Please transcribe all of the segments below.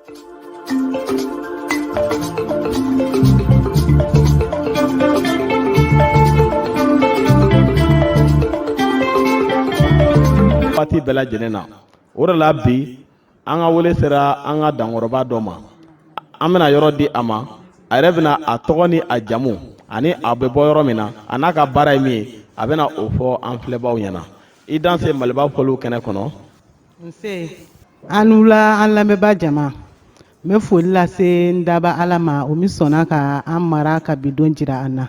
Parti bɛɛ lajɛlen na o de la bi an ka wele sera an ka dankɔrɔba dɔ ma an bɛna yɔrɔ di a ma a yɛrɛ bɛna a tɔgɔ ni a jamu ani a bɛ bɔ yɔrɔ min na a n'a ka baara ye min ye a bɛna o fɔ an filɛbaw ɲɛna i danse Maliba fɔliw kɛnɛ kɔnɔ. Nse an wula an lamɛnba jama n bɛ foli lase n daba Ala ma o min sɔnna ka an mara ka bidon jira an na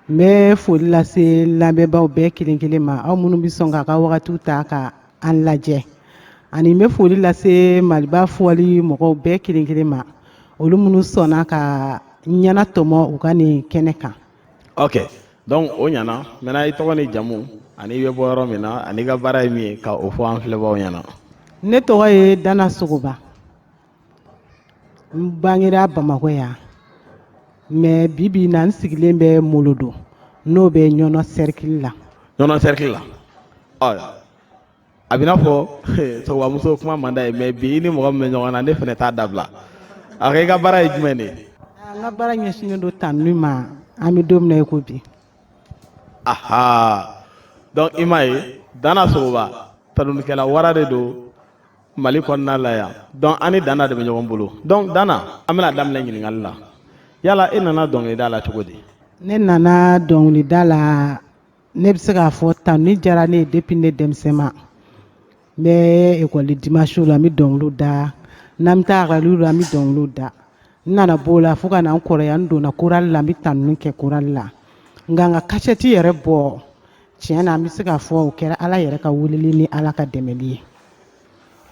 n bɛ foli lase lamɛnbaw bɛɛ kelen kelen ma aw minnu bɛ sɔn k'a ka wagatiw ta ka an lajɛ ani n bɛ foli lase Maliba fɔli mɔgɔw bɛɛ kelen kelen ma olu minnu sɔnna ka ɲɛna tɔmɔ u ka nin kɛnɛ kan. Ok donc o ɲana maintenant i tɔgɔ ni jamu ani i bɛ bɔ yɔrɔ min na ani i ka baara ye min ye ka o fɔ an filɛbaw ɲɛna. Ne tɔgɔ ye Dana Sogoba n bangera Bamakɔ yan mais bibi na n sigilen bɛ Molodo n'o bɛ ɲɔnɔ cercle la. Ɲɔnɔ cercle la a bɛ n'a fɔ Sogobamuso kuma man d'a ye mais bi i ni mɔgɔ min bɛ ɲɔgɔn na ne fana t'a dabila a i ka baara ye jumɛn de ye. N ka baara ɲɛsinnen don tanuni ma an bɛ don min na i ko bi. Aha donc i m'a ye Dana Sogoba tanunikɛla wara de don Mali kɔnɔna la yan donc an ni Dana de bɛ ɲɔgɔn bolo donc Dana an bɛna daminɛ ɲininkali la yala e nana dɔnkilida la cogo di. Ne nana dɔnkilida la ne bɛ se k'a fɔ tanuni diyara ne ye depuis ne denmisɛnma n bɛ école dimanche la n bɛ dɔnkiliw da n'an bɛ taa rallye la n bɛ dɔnkiliw da n nana b'o la fo ka na n kɔrɔya n donna chorale la n bɛ tanuni kɛ chorale la nka n ka cassette yɛrɛ bɔ tiɲɛ na n bɛ se k'a fɔ o kɛra Ala yɛrɛ ka weleli ni Ala ka dɛmɛli ye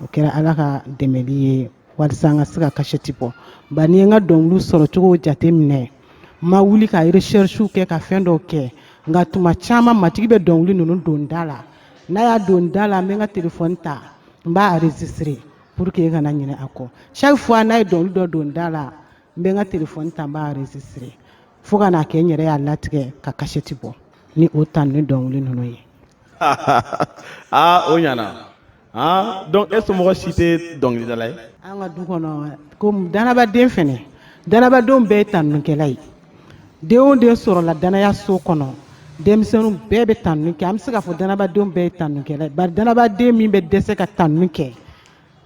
o kɛra Ala ka dɛmɛli ye walasa n ka se ka cassette bɔ ba ni n ka dɔnkiliw sɔrɔ cogo jate minɛ n ma wuli ka recherche kɛ ka fɛn dɔw kɛ nka tuma caman matigi bɛ dɔnkili ninnu don da la n'a y'a don da la n bɛ n ka téléphone ta n b'a enregistrer pour que e kana ɲinɛ a kɔ chaque fois n'a ye dɔnkili dɔ don da la n bɛ n ka téléphone ta n b'a enregistrer fo ka n'a kɛ n yɛrɛ y'a latigɛ ka cassette bɔ ni o tanuni dɔnkili ninnu ye. O ɲana donc e somɔgɔ si tɛ dɔnkilidala ye. an ka du kɔnɔ komi danabaden fɛnɛ danabadenw bɛɛ ye tanunikɛla ye den o den sɔrɔla danaya so kɔnɔ denmisɛnninw bɛɛ bɛ tanuni kɛ an bɛ se k'a fɔ danabadenw bɛɛ ye tanunikɛla ye bari danabaden min bɛ dɛsɛ ka tanuni kɛ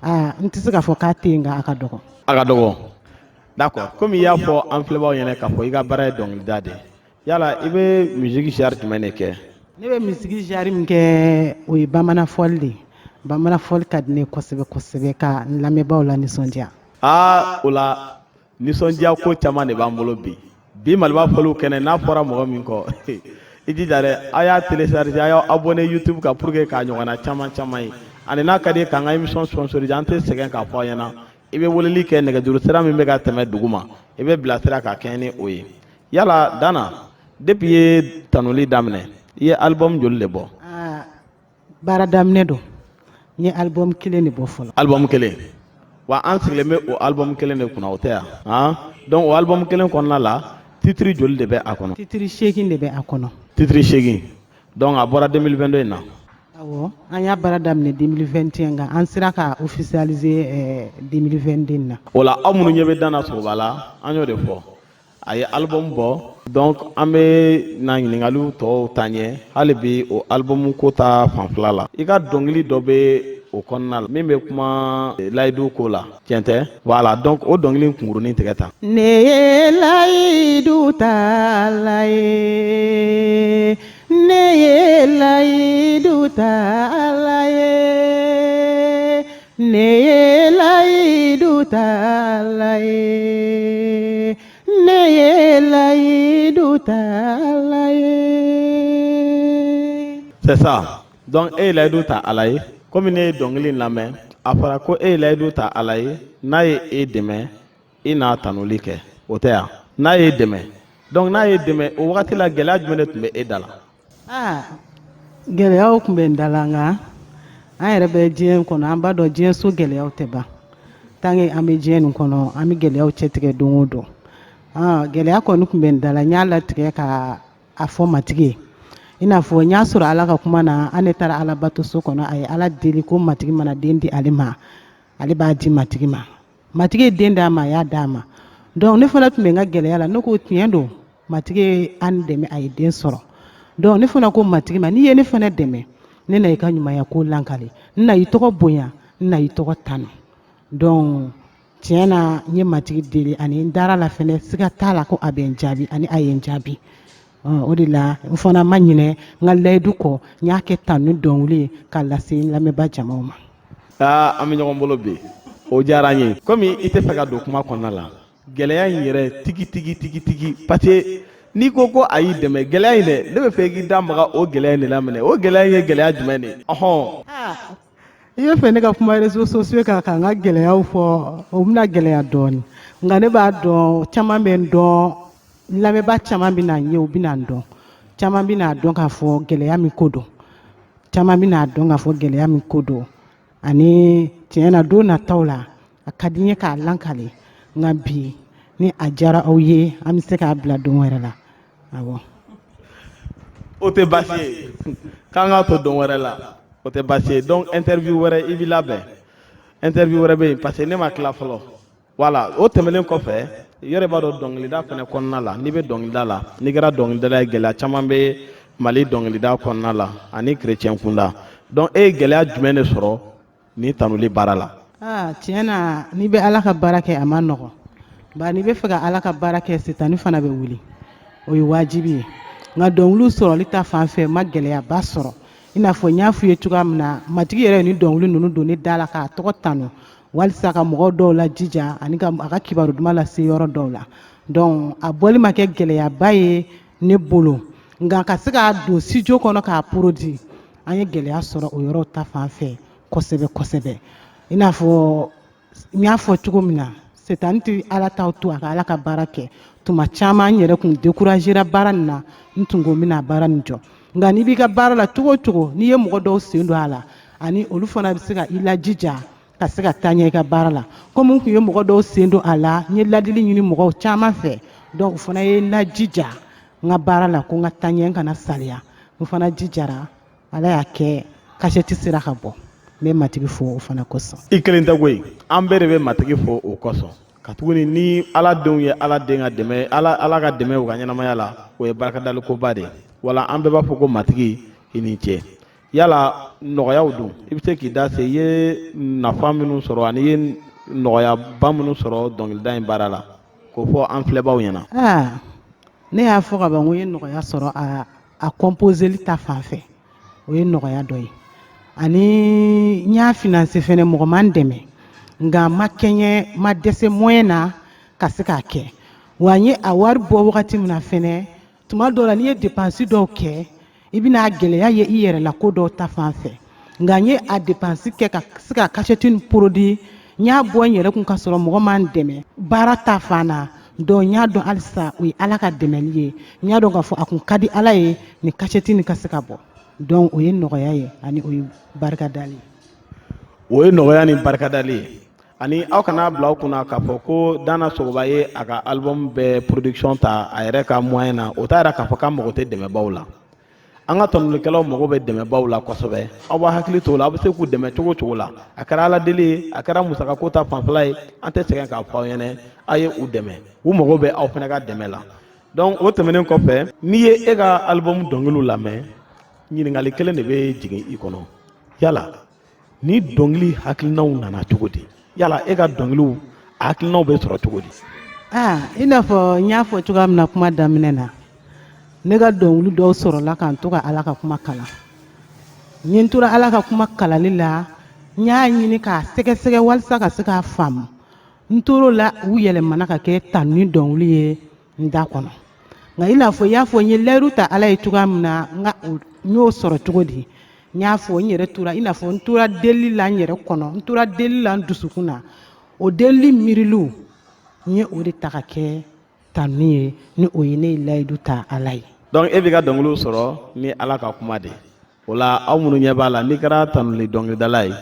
n tɛ se k'a fɔ k'a tɛ yen nka a ka dɔgɔ. A ka dɔgɔ d'accord komi i y'a fɔ an filɛbaw ɲɛna k'a fɔ i ka baara ye dɔnkilida de yala i bɛ musique genre jumɛn de kɛ. ne bɛ musique genre min kɛ o ye bamanan fɔli de ye bamanan fɔli ka di ne ye kosɛbɛ kosɛbɛ ka n lamɛnbaaw la nisɔndiya. o la nisɔndiya ko caman de b'an bolo bi Maliba fɔliw kɛnɛ n'a fɔra mɔgɔ min kɔ i jija dɛ a y'a télécharger a y'aw abonné YouTube kan pour que k'a ɲɔgɔnna caman caman ye ani n'a ka di ye k'an ka émission sponsoriser an tɛ sɛgɛn k'a fɔ a ɲɛna i bɛ weleli kɛ nɛgɛjuru sira min bɛ ka tɛmɛ dugu ma i bɛ bilasira ka kɛɲɛ ni o ye yala Dana depuis i ye tanuli daminɛ i ye album joli de bɔ. baara daminɛ don n ye album kelen de bɔ fɔlɔ. album kelen wa an sigilen bɛ o album kelen de kunna o tɛ yan donc o album kelen kɔnɔna la titre joli de bɛ a kɔnɔ. titre 8 de bɛ a kɔnɔ. titre 8 donc a bɔra 2022 in na. awɔ an y'a baara daminɛ 2021 nka an sera ka officialiser 2022 na. o la aw minnu ɲɛ bɛ Dana Sogoba la an y'o de fɔ a ye album bɔ donc an bɛ na ɲininkaliw tɔw ta ɲɛ hali bi o album ko ta fanfɛla la i ka dɔnkili dɔ bɛ o kɔnɔna la min bɛ kuma layidu ko la tiɲɛ tɛ voilà donc o dɔnkili kunkurunin tigɛ ta. ne ye layidu ta la ye ne ye layidu ta la ye ne ye layidu ta la ye ne ye layidu ta la ye. c'est ça donc e ye layidu ta Ala ye komi ne ye dɔnkili lamɛn a fɔra ko e ye layidu ta Ala ye n'a ye e dɛmɛ i n'a tanuli kɛ o tɛ yan n'a ye dɛmɛ donc n'a ye dɛmɛ o wagati la gɛlɛya jumɛn de tun bɛ e da la. gɛlɛyaw tun bɛ n da la nka an yɛrɛ bɛ diɲɛ kɔnɔ an b'a dɔn diɲɛ so gɛlɛyaw tɛ ban tant que an bɛ diɲɛ nin kɔnɔ an bɛ gɛlɛyaw cɛtigɛ don o don gɛlɛya kɔni tun bɛ n da la n y'a latigɛ ka a fɔ matigi ye i n'a fɔ n y'a sɔrɔ Ala ka kuma na an ne taara Ala bato so kɔnɔ a ye Ala deli ko matigi mana den di ale ma ale b'a di matigi ma matigi ye den d'a ma a y'a d'a ma donc ne fana tun bɛ n ka gɛlɛya la ne ko tiɲɛ don matigi ye an dɛmɛ a ye den sɔrɔ donc ne fana ko matigi ma n'i ye ne fana dɛmɛ ne na i ka ɲumanya ko lankale n na i tɔgɔ bonya n na i tɔgɔ tanu donc tiɲɛ na n ye matigi deli ani n dara la fɛnɛ siga t'a la ko a bɛ n jaabi ani a ye n jaabi o de la n fana ma ɲinɛ n ka layidu kɔ n y'a kɛ tanu ni dɔnkili ye k'a lase n lamɛnba jamaw ma. an bɛ ɲɔgɔn bolo bi o diyara an ye komi i tɛ fɛ ka don kuma kɔnɔna la gɛlɛya in yɛrɛ tigi parce que n'i ko ko a y'i dɛmɛ gɛlɛya in dɛ ne bɛ fɛ k'i da maga o gɛlɛya in de la minɛ o gɛlɛya in ye gɛlɛya jumɛn de ye ɔhɔn. i bɛ fɛ ne ka kuma réseaux sociaux kan ka n ka gɛlɛyaw fɔ o bɛna gɛlɛya dɔɔni nka ne b'a dɔn caman bɛ n dɔn lamɛnba caman bɛ na n ye u bɛ na n dɔn caman bɛ na dɔn k'a fɔ gɛlɛya min ko don caman bɛ na dɔn k'a fɔ gɛlɛya min ko don ani tiɲɛ na don nataw la a ka di n ye k'a lankale nka bi ni a diyara aw ye an bɛ se k'a bila don wɛrɛ la awɔ. o tɛ baasi ye k'an k'a to don wɛrɛ la o tɛ baasi ye donc interview wɛrɛ i b'i labɛn interview wɛrɛ bɛ yen parce que ne ma tila fɔlɔ voilà o tɛmɛnen kɔfɛ yɛrɛ b'a dɔn dɔnkilida fana kɔnɔna la n'i bɛ dɔnkilida la n'i kɛra dɔnkilidala ye gɛlɛya caman bɛ mali dɔnkilida kɔnɔna la ani chrétien kunda donc e ye gɛlɛya jumɛn de sɔrɔ ni tanuli baara la. tiɲɛ na n'i bɛ ala ka baara kɛ a ma nɔgɔn bari n'i bɛ fɛ ka ala ka baara kɛ sitani fana bɛ wuli o ye wajibi ye nka dɔnkiliw sɔrɔli ta fan fɛ ma gɛlɛyaba sɔrɔ i n'a fɔ n y'a f'i ye cogoya min na matigi yɛrɛ ye ni dɔnkili ninnu don ne da la k'a tɔgɔ tanu walisa ka mɔgɔw dɔw la jija ani a ka kibaru duman lase yɔrɔ dɔw la donc a bɔli ma kɛ gɛlɛyaba ye ne bolo nka ka se k'a don studio kɔnɔ k'a produit an ye gɛlɛya sɔrɔ o yɔrɔ ta fan fɛ kosɛbɛ kosɛbɛ i n'a fɔ n y'a fɔ cogo min na setani tɛ ala t'aw to a ka ala ka baara kɛ tuma caman n yɛrɛ kun découragera baara nin na n tun ko n bɛna baara nin jɔ nka n'i b'i ka baara la cogo o cogo n'i ye mɔgɔ dɔw sen don a la ani olu fana bɛ se ka i lajija ka se ka taa ɲɛ i ka baara la komi n kun ye mɔgɔ dɔw sen don a la n ye ladili ɲini mɔgɔw caman fɛ donc o fana ye n lajija n ka baara la ko n ka taa ɲɛ n kana saliya n fana jijara ala y'a kɛ kasɛti sera ka bɔ n bɛ matigi fo o fana kosɔn. i kelen tɛ koyi an bɛɛ de bɛ matigi fo o kosɔn ka tuguni ni ala denw ye ala den ka dɛmɛ ala ka dɛmɛ u ka ɲɛnamaya la o ye barakadalikoba de ye wala an bɛɛ b'a fɔ ko matigi i ni ce yala nɔgɔyaw don i bɛ se k'i da se i ye nafa minnu sɔrɔ ani i ye nɔgɔyaba minnu sɔrɔ dɔnkilida in baara la k'o fɔ an filɛbaw ɲɛna. ne y'a fɔ ka ban ko n ye nɔgɔya sɔrɔ a composeli ta fan fɛ o ye nɔgɔya dɔ ye ani n y'a finance fɛnɛ mɔgɔ ma n dɛmɛ nka ma kɛɲɛ ma dɛsɛ moyen na ka se k'a kɛ wa n ye a wari bɔ wagati min na fɛnɛ tuma dɔw la n'i ye dépense dɔw kɛ i bɛna gɛlɛya ye i yɛrɛ la ko dɔw ta fan fɛ nka n ye a dépense kɛ ka se ka cachette ni produit n y'a bɔ n yɛrɛ kun ka sɔrɔ mɔgɔ ma n dɛmɛ baara ta fan na donc n y'a dɔn halisa o ye ala ka dɛmɛli ye n y'a dɔn k'a fɔ a kun ka di ala ye ni cachette ni ka se ka bɔ donc o ye nɔgɔya ye ani o ye barikadali. o ye nɔgɔya ni barikadali ye ani aw kana bila aw kunna k'a fɔ ko Dana Sogoba ye a ka album bɛɛ production ta a yɛrɛ ka moyen na o t'a yɛrɛ k'a fɔ k'a mago tɛ dɛmɛbaw la an ka tɔnɔlikɛlaw mago bɛ dɛmɛbaw la kosɛbɛ aw b'a hakili to o la aw bɛ se k'u dɛmɛ cogo cogo la a kɛra ala deli ye a kɛra musakako ta fanfɛla ye an tɛ sɛgɛn k'a fɔ aw ɲɛna aw ye u dɛmɛ u mago bɛ aw fana ka dɛmɛ la donc o tɛmɛnen kɔfɛ n'i ye e ka album dɔnkiliw lamɛn ɲininkali kelen de bɛ jigin i kɔnɔ yala ni dɔnkili hakilinaw nana cogo di yala e ka dɔnkiliw hakilinaw bɛ sɔrɔ cogo di. i n'a fɔ n y'a fɔ cogoya min na kuma daminɛ na ne ka dɔnkili dɔw sɔrɔla ka n to ka ala ka kuma kalan n ye n tora ala ka kuma kalali la n y'a ɲini k'a sɛgɛsɛgɛ walisa ka se k'a faamu n tor'o la u yɛlɛmana ka kɛ tanu ni dɔnkili ye n da kɔnɔ nka i n'a fɔ i y'a fɔ n ye layidu ta ala ye cogoya min na n y'o sɔrɔ cogo di n y'a fɔ n yɛrɛ tora i n'a fɔ n tora deli la n yɛrɛ kɔnɔ n tora deli la n dusukun na o deli miiriliw n ye o de ta ka kɛ tanu ye ni o ye ne ye layidu ta ala ye. donc e bɛ ka dɔnkiliw sɔrɔ ni ala ka kuma de o la aw minnu ɲɛ b'a la n'i kɛra tanuli dɔnkilidala ye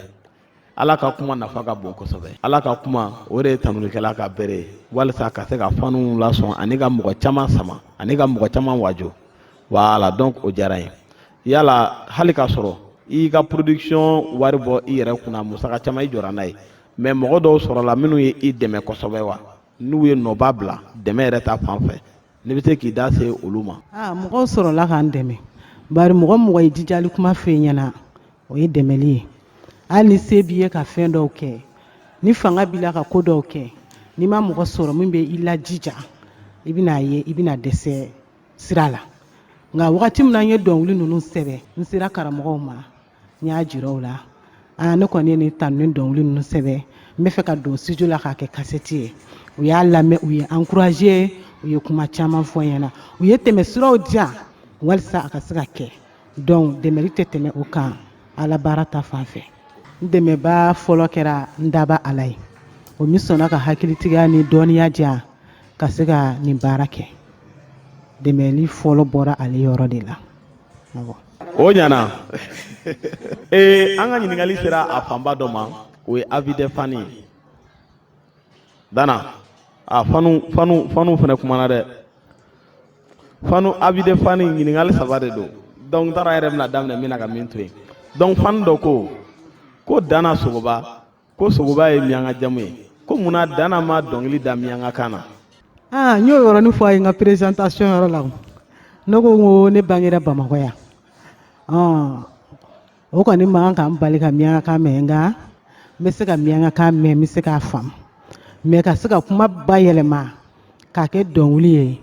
ala ka kuma nafa ka bon kosɛbɛ ala ka kuma o de ye tanulikɛla ka bere ye walisa ka se ka faniw lasɔn ani ka mɔgɔ caman sama ani ka mɔgɔ caman wajo voilà donc o diyara n ye yala hali k'a sɔrɔ i ka production wari bɔ i yɛrɛ kunna musaka caman i jɔra n'a ye mais mɔgɔ dɔw sɔrɔla minnu ye i dɛmɛ kosɛbɛ wa n'u ye nɔba bila dɛmɛ yɛrɛ ta fan fɛ ne bɛ se k'i da se olu ma. Mɔgɔw sɔrɔla k'an dɛmɛ bari mɔgɔ mɔgɔ ye jijali kuma fɛ ɲɛna o ye dɛmɛli ye hali ni se b'i ye ka fɛn dɔw kɛ ni fanga b'i la ka ko dɔw kɛ n'i ma mɔgɔ sɔrɔ min bɛ i lajija i bɛna ye i bɛna dɛsɛ sira la nka wagati min na n ye dɔnkili ninnu sɛbɛn n sera karamɔgɔw ma n y'a jira u la ne kɔni ye nin tanu ni dɔnkili ninnu sɛbɛn n bɛ fɛ ka don studio la k'a kɛ kasɛti ye u y'a lamɛn u ye encouragé u ye kuma caman fɔ n ɲɛna u ye tɛmɛ siraw diyan walisa a ka se ka kɛ donc dɛmɛli tɛ tɛmɛ o kan ala baara ta fan fɛ n dɛmɛbaa fɔlɔ kɛra n daba ala ye o min sɔnna ka hakilitigiya ni dɔnniya diyan ka se ka nin baara kɛ dɛmɛli fɔlɔ bɔra ale yɔrɔ de la. O ɲana an ka ɲininkali sera a fanba dɔ ma o ye Avide Fani ye. Dana Fanu fana kumana dɛ. Fanu Avide Fani ɲininkali 3 de don donc n taara yɛrɛ bɛna daminɛ min na ka min to yen donc Fani dɔ ko Dana Sogoba ko Sogoba ye miɲanga jamu ye ko munna Dana ma dɔnkili da miɲanga kan na. N y'o yɔrɔnin fɔ a ye n ka présentation yɔrɔ la ne ko n ko ne bangera Bamakɔ yan o kɔni man kan bali ka miɲanga kan mɛn nka n bɛ se ka miɲanga kan mɛn n bɛ se k'a faamu mais ka se ka kuma bayɛlɛma k'a kɛ dɔnkili ye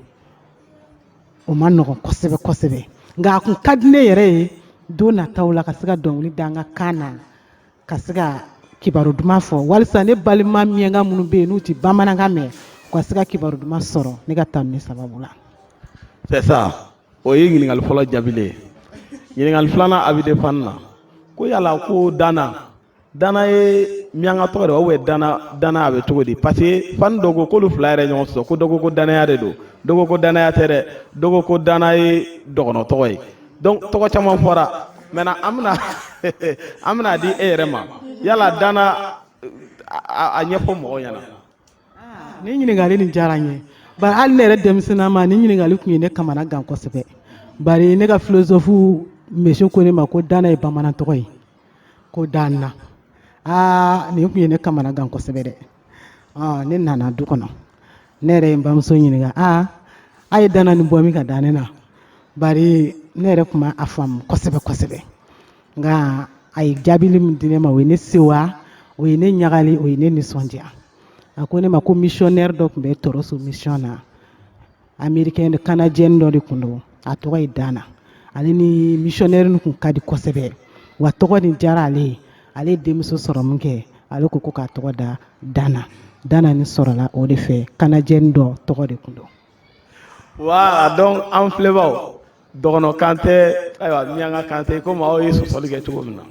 o ma nɔgɔn kosɛbɛ kosɛbɛ nka a kun ka di ne yɛrɛ ye don nataw la ka se ka dɔnkili da n ka kan na ka se ka kibaru duman fɔ walisa ne balima miɲanga minnu bɛ yen n'u tɛ bamanankan mɛn ka se ka kibaru duman sɔrɔ ne ka tanu ni sababu la. C'est ça o ye ɲininkali fɔlɔ jaabilen ye ɲininkali filanan Avide Fani na ko yala ko Dana ye miɲanga tɔgɔ de wa ou Dana a bɛ cogo di parce que Fani dɔ ko k'olu fila yɛrɛ ɲɔgɔn sɔsɔ ko dɔ ko danaya de don dɔ ko danaya tɛ dɛ dɔ ko Dana ye dɔgɔnɔ tɔgɔ ye donc tɔgɔ caman fɔra maintenant an bɛna di e yɛrɛ ma yala Dana a ɲɛfɔ mɔgɔw ɲɛna. Ni ɲininkali nin diyara n ye bari hali ne yɛrɛ denmisɛnnin ma ni ɲininkali tun ye ne kamana gan kosɛbɛ bari ne ka philosophe monsieur ko ne ma ko Dana ye bamanan tɔgɔ ye ko Dana nin tun ye ne kamana gan kosɛbɛ dɛ ne nana du kɔnɔ ne yɛrɛ ye n bamuso ɲininka a ye Dana nin bɔ min ka da ne na bari ne yɛrɛ tun ma a faamu kosɛbɛ kosɛbɛ nka a ye jaabili min di ne ma o ye ne sewa o ye ne ɲagali o ye ne nisɔndiya a ko ne ma ko missionnaire dɔ tun bɛ Tɔrɔso mission na américain de canadien dɔ de tun don a tɔgɔ ye Dana ale ni missionnaire nin tun ka di kosɛbɛ wa tɔgɔ nin diyara ale ye ale ye denmuso sɔrɔ min kɛ ale ko k'a tɔgɔ da Dana nin sɔrɔla o de fɛ canadien dɔ tɔgɔ de tun don. Wa donc an filɛbaaw dɔgɔnɔ kan tɛ ayiwa miɲanga kan tɛ komi aw ye sɔsɔli kɛ cogo min na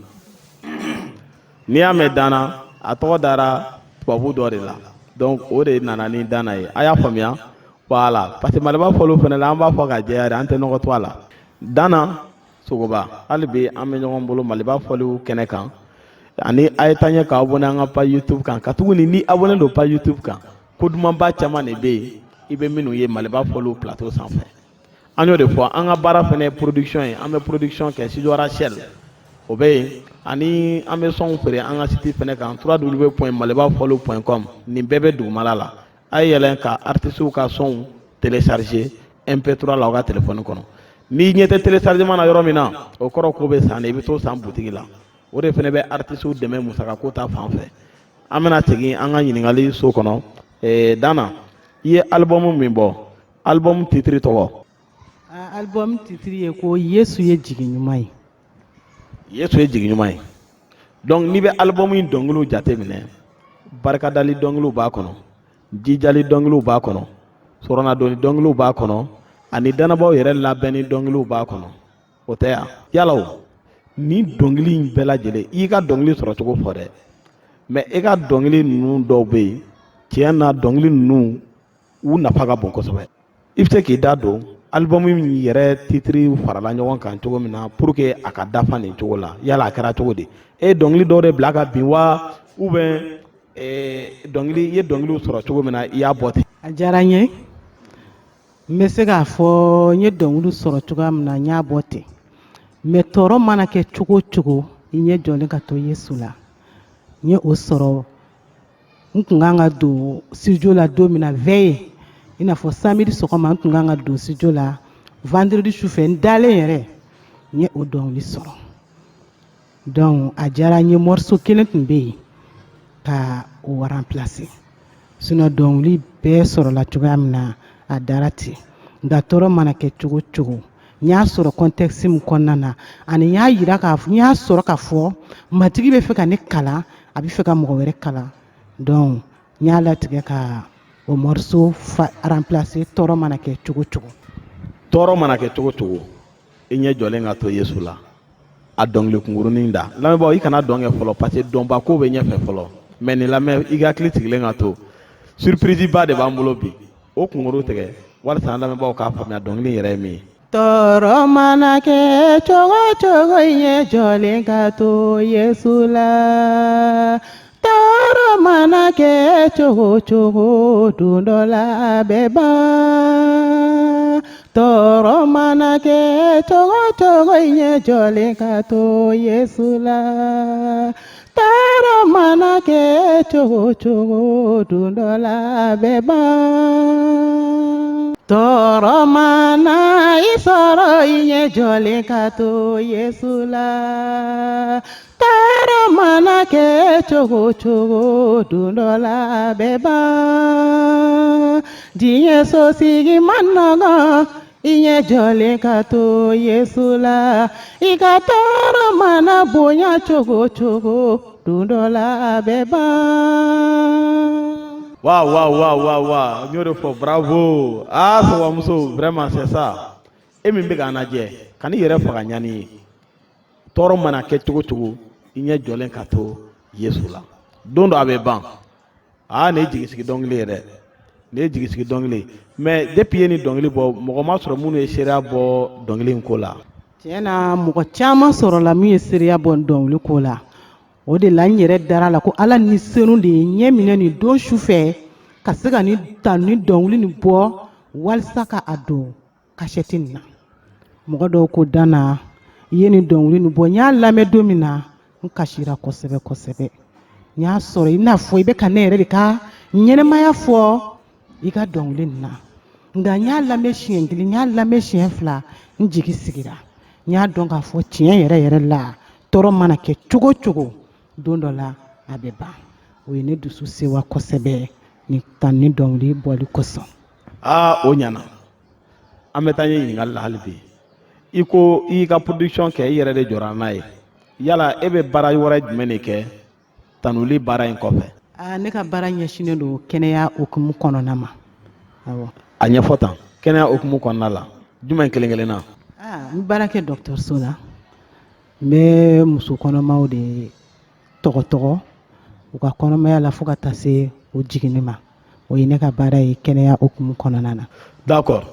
n'i y'a mɛn Dana a tɔgɔ dara tubabu dɔ de la donc o de nana ni Dana ye a y'a faamuya voilà parce que Maliba fɔliw fana la an b'a fɔ ka jɛya de an tɛ nɔgɔ to a la Dana Sogoba hali bi an bɛ ɲɔgɔn bolo Maliba fɔliw kɛnɛ kan ani a ye taa ɲɛ ka abonné an ka page YouTube kan ka tuguni ni abonné don page YouTube kan ko dumanba caman de bɛ yen i bɛ minnu ye Maliba fɔliw plateau sanfɛ an y'o de fɔ an ka baara fana ye production ye an bɛ production kɛ studio Rachel o bɛ yen ani an bɛ sɔnw feere an ka site fana kan www.malibafɔliw.com nin bɛɛ bɛ dugumala la a ye yɛlɛn ka artistes ka sɔnw télécharger MP3 la aw ka téléphone kɔnɔ n'i ɲɛ tɛ téléchargement na yɔrɔ min na o kɔrɔ ko bɛ san de i bɛ t'o san boutique la o de fana bɛ artistes dɛmɛ musakako ta fan fɛ an bɛna segin an ka ɲininkali so kɔnɔ Dana i ye album min bɔ album titre tɔgɔ. Album titre ye ko Yesu ye jigi ɲuman ye. Yesu ye jigi ɲuman ye donc n'i bɛ album in dɔnkiliw jateminɛ barikadali dɔnkiliw b'a kɔnɔ jijali dɔnkiliw b'a kɔnɔ sɔrɔnadonni dɔnkiliw b'a kɔnɔ ani danabaaw yɛrɛ labɛnni dɔnkiliw b'a kɔnɔ o tɛ yan yala o ni dɔnkili in bɛɛ lajɛlen i y'i ka dɔnkili sɔrɔ cogo fɔ dɛ mais e ka dɔnkili ninnu dɔw bɛ yen tiɲɛ na dɔnkili ninnu u nafa ka bon kosɛbɛ i bɛ se k'i da don album min yɛrɛ titre farala ɲɔgɔn kan cogo min na pour que a ka dafa nin cogo la yala a kɛra cogo di e dɔnkili dɔw de bila ka bin wa ou bien dɔnkili i ye dɔnkiliw sɔrɔ cogo min na i y'a bɔ ten. A diyara n ye n bɛ se k'a fɔ n ye dɔnkili sɔrɔ cogoya min na n y'a bɔ ten mais tɔɔrɔ mana kɛ cogo o cogo i ɲɛ jɔlen ka to Yesu la n ye o sɔrɔ n kun kan ka don studio la don min na veille i n'a fɔ samedi sɔgɔma n kun kan ka don studio la vendredi sufɛ n dalen yɛrɛ n ye o dɔnkili sɔrɔ donc a diyara n ye morceau kelen tun bɛ yen ka o remplacer sinon dɔnkili bɛɛ sɔrɔla cogoya min na a dara ten nka tɔɔrɔ mana kɛ cogo cogo n y'a sɔrɔ contexte min kɔnɔna na ani n y'a sɔrɔ k'a fɔ matigi bɛ fɛ ka ne kalan a bɛ fɛ ka mɔgɔ wɛrɛ kalan donc n y'a latigɛ ka o morceau remplacer tɔɔrɔ mana kɛ cogo cogo. tɔɔrɔ mana kɛ cogo cogo i ɲɛ jɔlen ka to Yesu la a dɔnkili kunkurunin da lamɛnbaaw i kana dɔn kɛ fɔlɔ parce que dɔnba ko bɛ ɲɛfɛ fɔlɔ mais nin lamɛn i ka hakili sigilen ka to surprise ba de b'an bolo bi o kunkuru tigɛ walasa an lamɛnbaaw k'a faamuya dɔnkili yɛrɛ ye min ye. tɔɔrɔ mana kɛ cogo cogo i ɲɛ jɔlen ka to Yesu la tɔɔrɔ mana kɛ cogo cogo don dɔ la a bɛ ban tɔɔrɔ mana kɛ cogo cogo i ɲɛ jɔlen ka to Yesu la tɔɔrɔ mana kɛ cogo cogo don dɔ la a bɛ ban tɔɔrɔ mana i sɔrɔ i ɲɛ jɔlen ka to Yesu la tɔɔrɔ mana kɛ cogo cogo don dɔ la a bɛ ban diɲɛ sosigi man nɔgɔn i ɲɛ jɔlen ka to Yesu la i ka tɔɔrɔ mana bonya cogo cogo don dɔ la a bɛ ban. Wa n y'o de fɔ bravo sɔgɔmuso vraiment c'est ça e min bɛ k'an lajɛ ka n'i yɛrɛ faga ɲani ye tɔɔrɔ mana kɛ cogo cogo i ɲɛ jɔlen ka to Yesu la don dɔ a bɛ ban nin ye jigisigi dɔnkili ye dɛ nin ye jigisigi dɔnkili mais depuis ye ni dɔnkili bɔ mɔgɔ ma sɔrɔ minnu ye seereya bɔ dɔnkili in ko la. tiɲɛ na mɔgɔ caman sɔrɔla min ye seereya bɔ dɔnkili ko la o de la n yɛrɛ dara la ko ala ni senu de ye ɲɛ minɛ nin don su fɛ ka se ka nin dɔnkili nin bɔ walasa ka a don kasɛti nin na mɔgɔ dɔw ko Dana i ye nin dɔnkili nin bɔ n y'a lamɛn don min na n kasira kosɛbɛ kosɛbɛ n y'a sɔrɔ i n'a fɔ i bɛ ka ne yɛrɛ de ka ɲɛnɛmaya fɔ i ka dɔnkili nin na nka n y'a lamɛn siɲɛ kelen n y'a lamɛn siɲɛ fila n jigi sigira n y'a dɔn k'a fɔ tiɲɛ yɛrɛ yɛrɛ la tɔɔrɔ mana kɛ cogo cogo don dɔ la a bɛ ban o ye ne dusu sewa kosɛbɛ ni dɔnkili bɔli kosɔn. o ɲana an bɛ taa ɲɛ ɲininkali la hali bi i ko i ka production kɛ i yɛrɛ de jɔra n'a ye yala e bɛ baara wɛrɛ jumɛn de kɛ tanuli baara in kɔfɛ. ne ka baara ɲɛsinnen don kɛnɛya hukumu kɔnɔna ma awɔ. a ɲɛfɔ tan kɛnɛya hukumu kɔnɔna la jumɛn kelen kelenna. n baara kɛ dɔgɔtɔrɔso la n bɛ muso kɔnɔmaw de tɔgɔ u ka kɔnɔmaya la fo ka taa se o jiginni ma o ye ne ka baara ye kɛnɛya hukumu kɔnɔna na. d'accord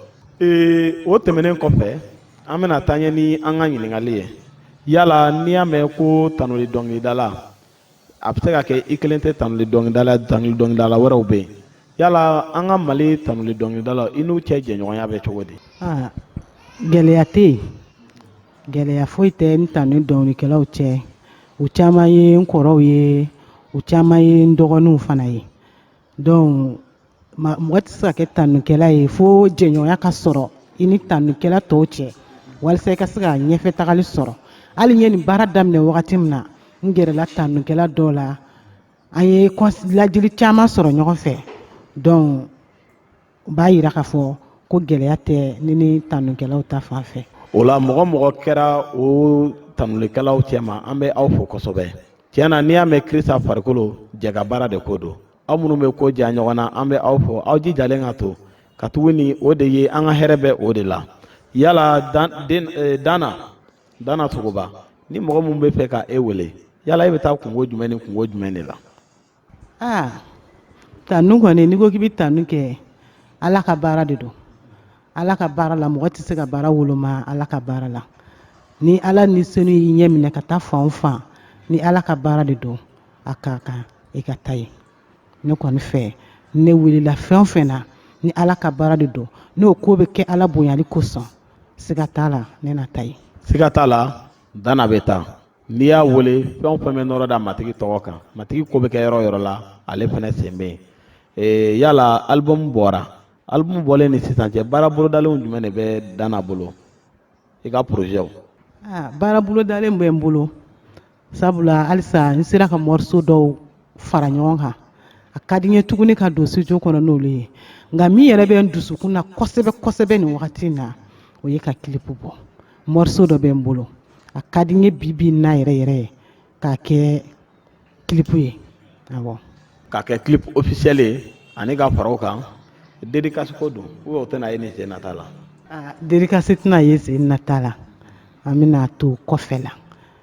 o tɛmɛnen kɔfɛ an bɛna taa ɲɛ ni an ka ɲininkali ye yala n'i y'a mɛn ko tanuli dɔnkilidala a bɛ se ka kɛ i kelen tɛ tanuli dɔnkilidala wɛrɛw bɛ yen yala an ka Mali tanuli dɔnkilidala i n'u cɛ jɛɲɔgɔnya bɛ cogo di. gɛlɛya tɛ yen gɛlɛya foyi tɛ n tanuni dɔnkilidalaw cɛ u caman ye n kɔrɔw ye u caman ye n dɔgɔninw fana ye donc mɔgɔ tɛ se ka kɛ tanunikɛla ye fo jɛɲɔgɔnya ka sɔrɔ i ni tanunikɛla tɔw cɛ walasa i ka se ka ɲɛfɛ tagali sɔrɔ hali n ye nin baara daminɛ wagati min na n gɛrɛla tanunikɛla dɔw la an ye lajili caman sɔrɔ ɲɔgɔn fɛ donc u b'a yira k'a fɔ ko gɛlɛya tɛ ne ni tanunikɛlaw ta fan fɛ. o la mɔgɔ kɛra o tanulikɛlaw cɛma an bɛ aw fo kosɛbɛ tiɲɛ na n'i y'a mɛn Kirisa farikolo jɛka baara de ko don aw minnu bɛ ko ja ɲɔgɔn na an bɛ aw fo aw jijalen ka to ka tugu ni o de ye an ka hɛrɛ bɛ o de la yala Dana Sogoba ni mɔgɔ min bɛ fɛ ka e wele yala e bɛ taa kungo jumɛn ni kungo jumɛn de la. tanu kɔni n'i ko k'i bɛ tanu kɛ ala ka baara de don ala ka baara la mɔgɔ tɛ se ka baara woloma ala ka baara la ni ala ni senu y'i ɲɛ minɛ ka taa fan o fan ni ala ka baara de don a ka kan i ka taa ye ne kɔni fɛ ne wulila fɛn o fɛn na ni ala ka baara de don n'o ko bɛ kɛ ala bonyali kosɔn siga t'a la ne na taa ye. siga t'a la Dana bɛ taa n'i y'a wele fɛn o fɛn bɛ nɔrɔ da matigi tɔgɔ kan matigi ko bɛ kɛ yɔrɔ o yɔrɔ la ale fɛnɛ sen bɛ yen yala album bɔra album bɔlen ni sisan cɛ baara bolodalenw jumɛn de bɛ Dana bolo i ka projet o. baara bolodalen bɛ n bolo sabula halisa n sera ka morceau dɔw fara ɲɔgɔn kan a ka di n ye tuguni ka don studio kɔnɔ n'olu ye nka min yɛrɛ bɛ n dusukun na kosɛbɛ kosɛbɛ nin wagati in na o ye ka clip bɔ morceau dɔ bɛ n bolo a ka di n ye bi in na yɛrɛ yɛrɛ k'a kɛ clip ye awɔ k'a kɛ clip officiel ye ani ka fara o kan dédicace ko don ou o tɛna ye ni sen nata la. dédicace tɛna ye sen nata la an bɛna to kɔfɛ la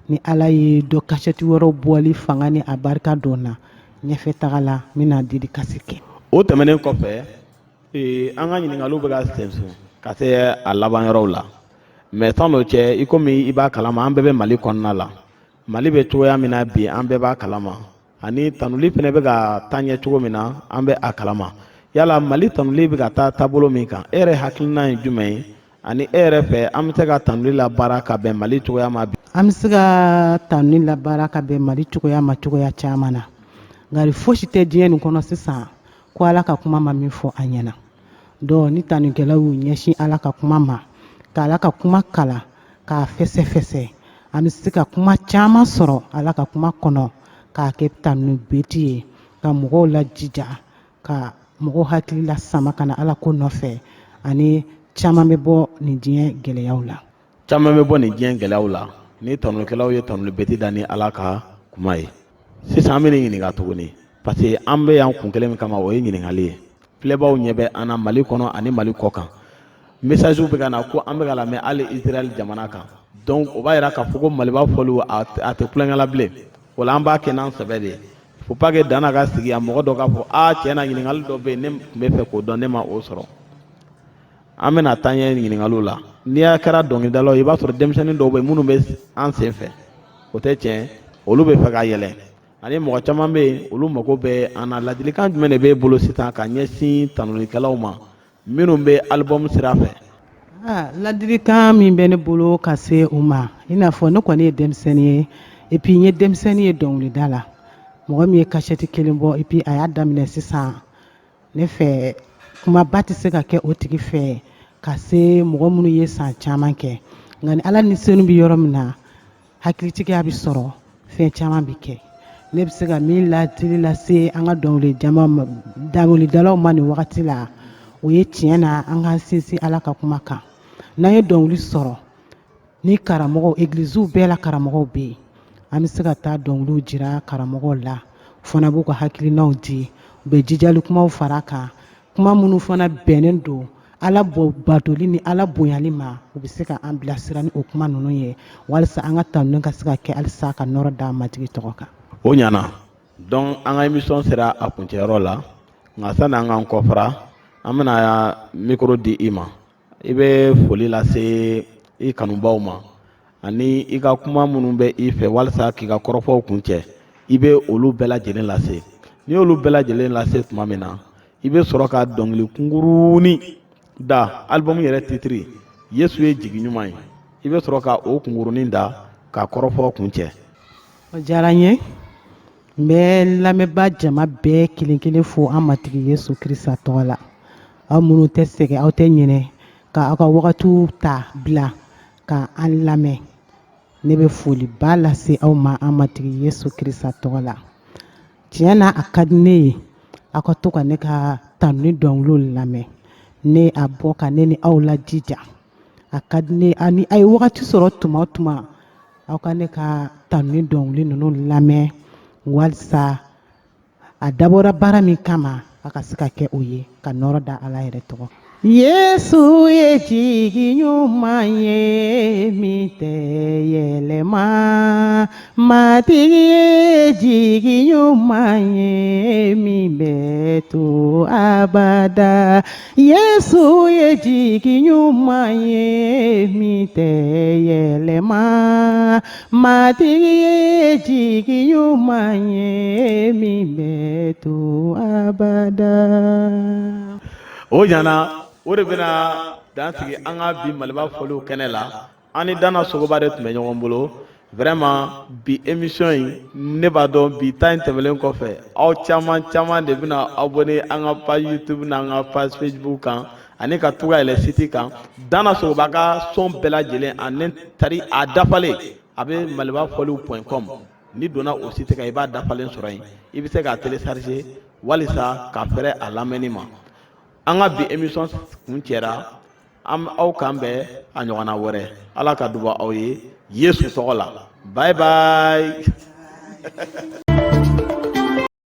ni ala ye dɔ cassette wɛrɛw bɔli fanga ni a barika dɔn na ɲɛfɛ taga la n bɛna dédicace kɛ. O tɛmɛnen kɔfɛ an ka ɲininkaliw bɛ ka sɛnsɛn ka se a laban yɔrɔw la mais sans o cɛ i komi i b'a kalama an bɛɛ bɛ Mali kɔnɔna la Mali bɛ cogoya min na bi an bɛɛ b'a kalama ani tanuli fɛnɛ bɛ ka taa ɲɛ cogo min na an bɛ a kalama yala Mali tanuli bɛ ka taa taabolo min kan e yɛrɛ hakilina ye jumɛn ye ani e yɛrɛ fɛ an bɛ se ka tanuli labaara ka bɛn Mali cogoya ma bi. An bɛ se ka tanuni labaara ka bɛn Mali cogoya ma cogoya caman na nka fosi tɛ diɲɛ nin kɔnɔ sisan ko ala ka kuma ma min fɔ an ɲɛna donc ni tanikɛlaw y'u ɲɛsin ala ka kuma ma ka ala ka kuma kala k'a fɛsɛfɛsɛ an bɛ se ka kuma caman sɔrɔ ala ka kuma kɔnɔ k'a kɛ tanuni beti ye ka mɔgɔw lajija ka mɔgɔw hakili la sama ka na ala ko nɔfɛ ani caman bɛ bɔ nin diɲɛ gɛlɛyaw la. caman bɛ bɔ nin diɲɛ gɛlɛyaw la ni tanulikɛlaw ye tanuli beti da ni ala ka kuma ye sisan an bɛ nin ɲininka tuguni parce que an bɛ yan kun kelen min kama o ye ɲininkali ye filɛbaw ɲɛ bɛ an na Mali kɔnɔ ani Mali kɔ kan message bɛ ka na ko an bɛ ka lamɛn hali Israel jamana kan donc o b'a jira k'a fɔ ko Maliba fɔliw a tɛ kulonkɛ la bilen o la an b'a kɛ n'an sɛbɛ de ye faut pas que Dana ka sigi a mɔgɔ dɔ k'a fɔ tiɲɛ na ɲininkali dɔ bɛ yen ne tun bɛ fɛ k'o dɔn ne ma o sɔrɔ an bɛna taa ɲɛ ɲininkaliw la n'i y'a kɛra dɔnkilidalaw i b'a sɔrɔ denmisɛnnin dɔw bɛ yen minnu bɛ an sen fɛ o tɛ tiɲɛ olu bɛ fɛ ka yɛlɛ ani mɔgɔ caman bɛ yen olu mago bɛ an na ladilikan jumɛn de b'e bolo sisan ka ɲɛsin tanulikɛlaw ma minnu bɛ album sira fɛ. ladilikan min bɛ ne bolo ka se u ma i n'a fɔ ne kɔni ye denmisɛnnin ye et puis n ye denmisɛnnin ye dɔnkilida la mɔgɔ min ye cassette kelen bɔ et puis a y'a daminɛ sisan ne fɛ kumaba tɛ se ka kɛ o tigi fɛ ka se mɔgɔ minnu ye san caman kɛ nka ni ala ni senu bɛ yɔrɔ min na hakilitigiya bɛ sɔrɔ fɛn caman bɛ kɛ ne bɛ se ka min ladili lase an ka dɔnkilidalaw ma nin wagati la o ye tiɲɛ na an ka sinsin ala ka kuma kan n'an ye dɔnkili sɔrɔ ni karamɔgɔw egiliziw bɛɛ la karamɔgɔw bɛ yen an bɛ se ka taa dɔnkiliw jira karamɔgɔw la u fana b'u ka hakilinaw di u bɛ jijali kumaw fara a kan kuma minnu fana bɛnnen don ala batoli ni ala bonyali ma u bɛ se ka an bilasira ni o kuma ninnu ye walasa an ka tanuni ka se ka kɛ halisa ka nɔrɔ da matigi tɔgɔ kan. o ɲana donc an ka émission sera a kuncɛyɔrɔ la nka sani an k'an kɔfara an bɛna micro di i ma i bɛ foli lase i kanubaw ma ani i ka kuma minnu bɛ i fɛ walasa k'i ka kɔrɔfɔw kun cɛ i bɛ olu bɛɛ lajɛlen lase n'i y'olu bɛɛ lajɛlen lase tuma min na i bɛ sɔrɔ ka dɔnkili kunkurunin da album yɛrɛ titiri Yesu ye jigi ɲuman ye i bɛ sɔrɔ ka o kunkurunin da ka kɔrɔfɔ kun cɛ. o diyara n ye n bɛ lamɛnba jama bɛɛ kelen kelen fo an matigi Yesu Kirisa tɔgɔ la aw minnu tɛ sɛgɛn aw tɛ ɲinɛ ka aw ka wagatiw ta bila ka an lamɛn ne bɛ foliba lase aw ma an matigi Yesu Kirisa tɔgɔ la tiɲɛ na a ka di ne ye aw ka to ka ne ka tanuni dɔnkiliw lamɛn ne a bɔ ka ne ni aw lajija a ka di ne ani a ye wagati sɔrɔ tuma o tuma aw ka ne ka tanuni dɔnkili ninnu lamɛn walisa a dabɔra baara min kama a ka se ka kɛ o ye ka nɔrɔ da ala yɛrɛ tɔgɔ. Yesu ye jigi ɲuman ye min tɛ yɛlɛma matigi ye jigi ɲuman ye min bɛ to abada Yesu ye jigi ɲuman ye min tɛ yɛlɛma matigi ye jigi ɲuman ye min bɛ to abada. o ɲana o de bɛna dan sigi an ka bi Maliba fɔliw kɛnɛ la an ni Dana Sogoba de tun bɛ ɲɔgɔn bolo vraiment bi émission yi ne b'a dɔn bi ta in tɛmɛlen kɔfɛ aw caman caman de bɛna abonné an ka page YouTube n'an ka page Facebook kan ani ka to ka yɛlɛ site kan Dana Sogoba ka son bɛɛ lajɛlen a dafalen a bɛ malibafɔliw.com ni donna o site kan i b'a dafalen sɔrɔ yen i bɛ se k'a télécharger walisa ka fɛrɛ a lamɛnni ma an ka bi émission kun cɛra aw kan bɛn a ɲɔgɔnna wɛrɛ Ala ka duba aw ye Yesu tɔgɔ la bye bye